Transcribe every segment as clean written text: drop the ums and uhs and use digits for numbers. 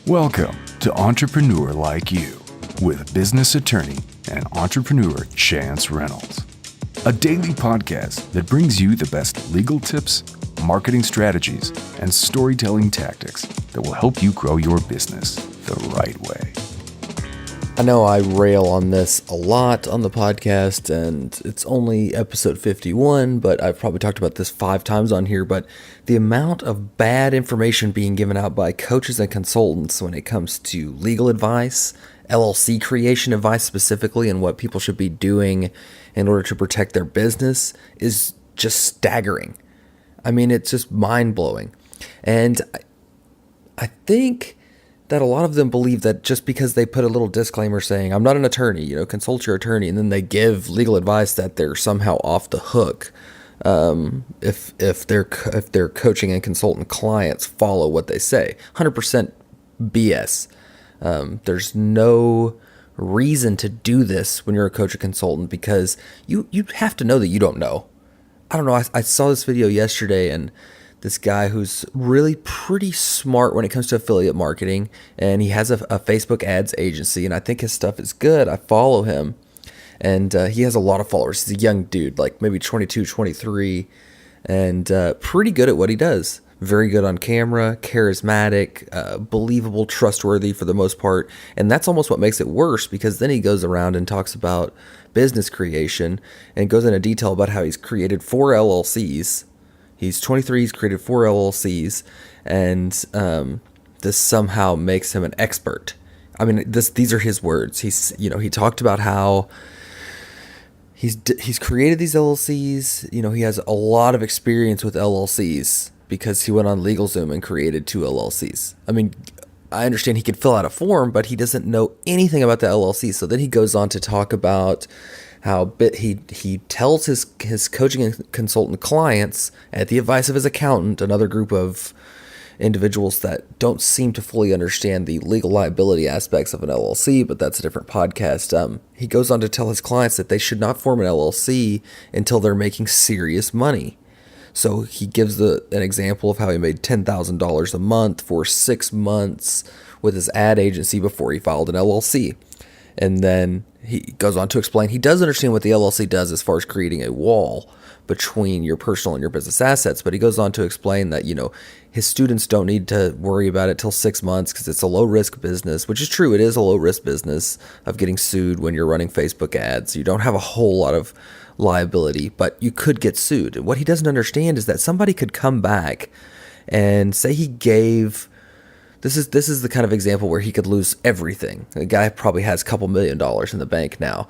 Welcome to Entrepreneur Like You with business attorney and entrepreneur Chance Reynolds. A daily podcast that brings you the best legal tips, marketing strategies, and storytelling tactics that will help you grow your business the right way. I know I rail on this a lot on the podcast, and it's only episode 51, but I've probably talked about this 5 times on here, but the amount of bad information being given out by coaches and consultants when it comes to legal advice, LLC creation advice specifically, and what people should be doing in order to protect their business is just staggering. I mean, it's just mind-blowing. And I think that a lot of them believe that just because they put a little disclaimer saying, I'm not an attorney, consult your attorney, and then they give legal advice that they're somehow off the hook if their coaching and consultant clients follow what they say. 100% BS. There's no reason to do this when you're a coach or consultant because you have to know that you don't know. I don't know. I saw this video yesterday, and this guy who's really pretty smart when it comes to affiliate marketing, and he has a Facebook ads agency, and I think his stuff is good. I follow him, and he has a lot of followers. He's a young dude, like maybe 22, 23, and pretty good at what he does. Very good on camera, charismatic, believable, trustworthy for the most part. And that's almost what makes it worse, because then he goes around and talks about business creation and goes into detail about how he's created 4 LLCs. He's 23, he's created 4 LLCs, and this somehow makes him an expert. I mean, these are his words. He talked about how he's created these LLCs. He has a lot of experience with LLCs because he went on LegalZoom and created 2 LLCs. I mean, I understand he could fill out a form, but he doesn't know anything about the LLC. So then he goes on to talk about how he tells his coaching and consultant clients, at the advice of his accountant, another group of individuals that don't seem to fully understand the legal liability aspects of an LLC, but that's a different podcast. He goes on to tell his clients that they should not form an LLC until they're making serious money. So he gives an example of how he made $10,000 a month for 6 months with his ad agency before he filed an LLC. And then he goes on to explain he does understand what the LLC does as far as creating a wall between your personal and your business assets. But he goes on to explain that, his students don't need to worry about it till 6 months because it's a low risk business, which is true. It is a low risk business of getting sued when you're running Facebook ads. You don't have a whole lot of liability, but you could get sued. And what he doesn't understand is that somebody could come back and say he gave... This is the kind of example where he could lose everything. The guy probably has a couple $1 million in the bank now.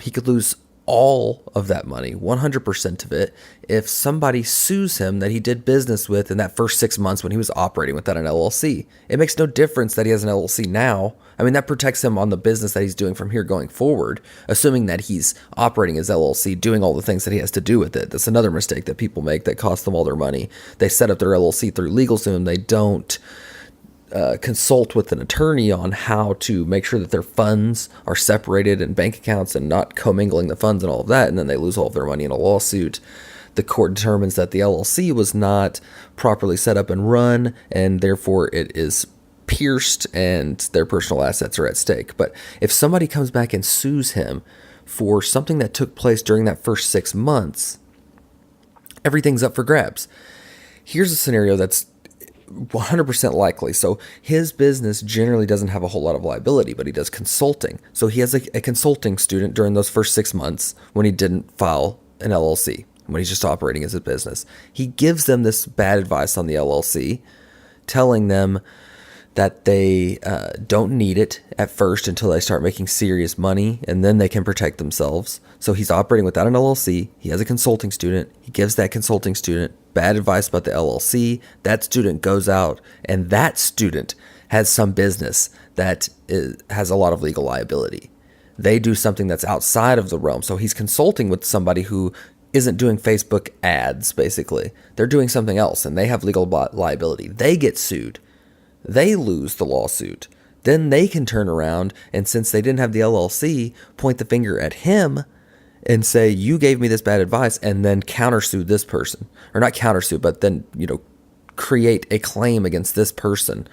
He could lose all of that money, 100% of it, if somebody sues him that he did business with in that first 6 months when he was operating without an LLC. It makes no difference that he has an LLC now. I mean, that protects him on the business that he's doing from here going forward, assuming that he's operating his LLC, doing all the things that he has to do with it. That's another mistake that people make that costs them all their money. They set up their LLC through LegalZoom. They don't consult with an attorney on how to make sure that their funds are separated in bank accounts and not commingling the funds and all of that, and then they lose all of their money in a lawsuit. The court determines that the LLC was not properly set up and run, and therefore it is pierced and their personal assets are at stake. But if somebody comes back and sues him for something that took place during that first 6 months, everything's up for grabs. Here's a scenario that's 100% likely. So his business generally doesn't have a whole lot of liability, but he does consulting. So he has a consulting student during those first 6 months when he didn't file an LLC, when he's just operating as a business. He gives them this bad advice on the LLC, telling them that they don't need it at first until they start making serious money, and then they can protect themselves. So he's operating without an LLC. He has a consulting student. He gives that consulting student bad advice about the LLC. That student goes out, and that student has some business that has a lot of legal liability. They do something that's outside of the realm. So he's consulting with somebody who isn't doing Facebook ads, basically. They're doing something else, and they have legal liability. They get sued. They lose the lawsuit. Then they can turn around, and since they didn't have the LLC, point the finger at him and say, you gave me this bad advice, and then countersue this person. Or not countersue, but then, create a claim against this person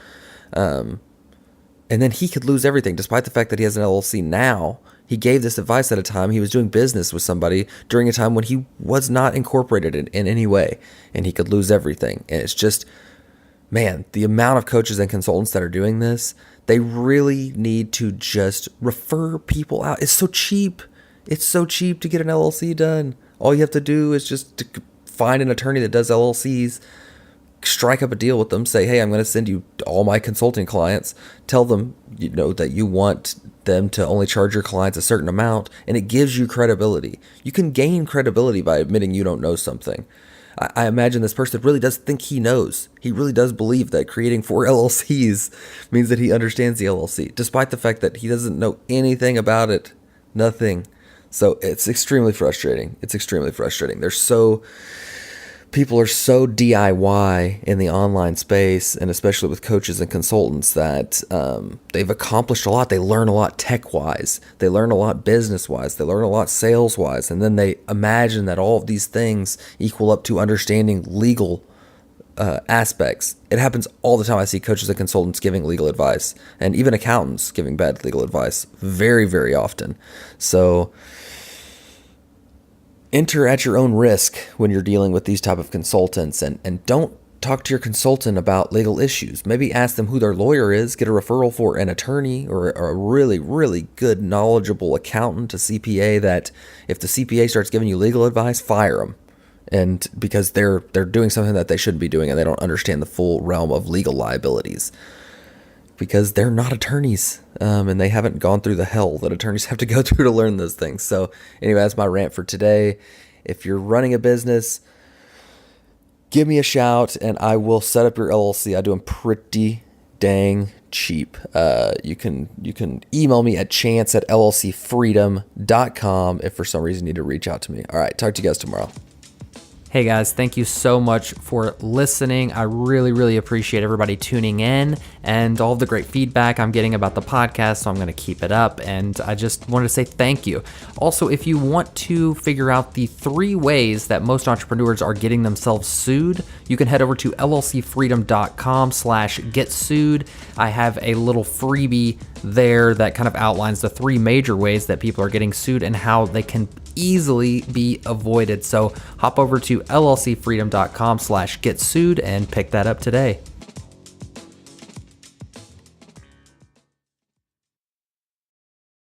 And then he could lose everything, despite the fact that he has an LLC now. He gave this advice at a time he was doing business with somebody during a time when he was not incorporated in any way, and he could lose everything. And it's just, man, the amount of coaches and consultants that are doing this, they really need to just refer people out. It's so cheap. It's so cheap to get an LLC done. All you have to do is just to find an attorney that does LLCs, strike up a deal with them, say, hey, I'm going to send you all my consulting clients, tell them, that you want them to only charge your clients a certain amount, and it gives you credibility. You can gain credibility by admitting you don't know something. I imagine this person really does think he knows. He really does believe that creating 4 LLCs means that he understands the LLC, despite the fact that he doesn't know anything about it. Nothing. So it's extremely frustrating. People are so DIY in the online space, and especially with coaches and consultants, that they've accomplished a lot. They learn a lot tech-wise. They learn a lot business-wise. They learn a lot sales-wise. And then they imagine that all of these things equal up to understanding legal aspects. It happens all the time. I see coaches and consultants giving legal advice, and even accountants giving bad legal advice very, very often. So enter at your own risk when you're dealing with these type of consultants, and don't talk to your consultant about legal issues. Maybe ask them who their lawyer is, get a referral for an attorney or a really, really good, knowledgeable accountant, a CPA, that if the CPA starts giving you legal advice, fire them. And because they're doing something that they shouldn't be doing, and they don't understand the full realm of legal liabilities, because they're not attorneys, and they haven't gone through the hell that attorneys have to go through to learn those things. So anyway, that's my rant for today. If you're running a business, give me a shout, and I will set up your LLC. I do them pretty dang cheap. You can email me at chance@llcfreedom.com if for some reason you need to reach out to me. All right, talk to you guys tomorrow. Hey guys, thank you so much for listening. I really, really appreciate everybody tuning in and all of the great feedback I'm getting about the podcast, so I'm going to keep it up, and I just wanted to say thank you. Also, if you want to figure out the 3 ways that most entrepreneurs are getting themselves sued, you can head over to llcfreedom.com/getsued. I have a little freebie there that kind of outlines the 3 major ways that people are getting sued and how they can easily be avoided. So hop over to llcfreedom.com/getsued and pick that up today.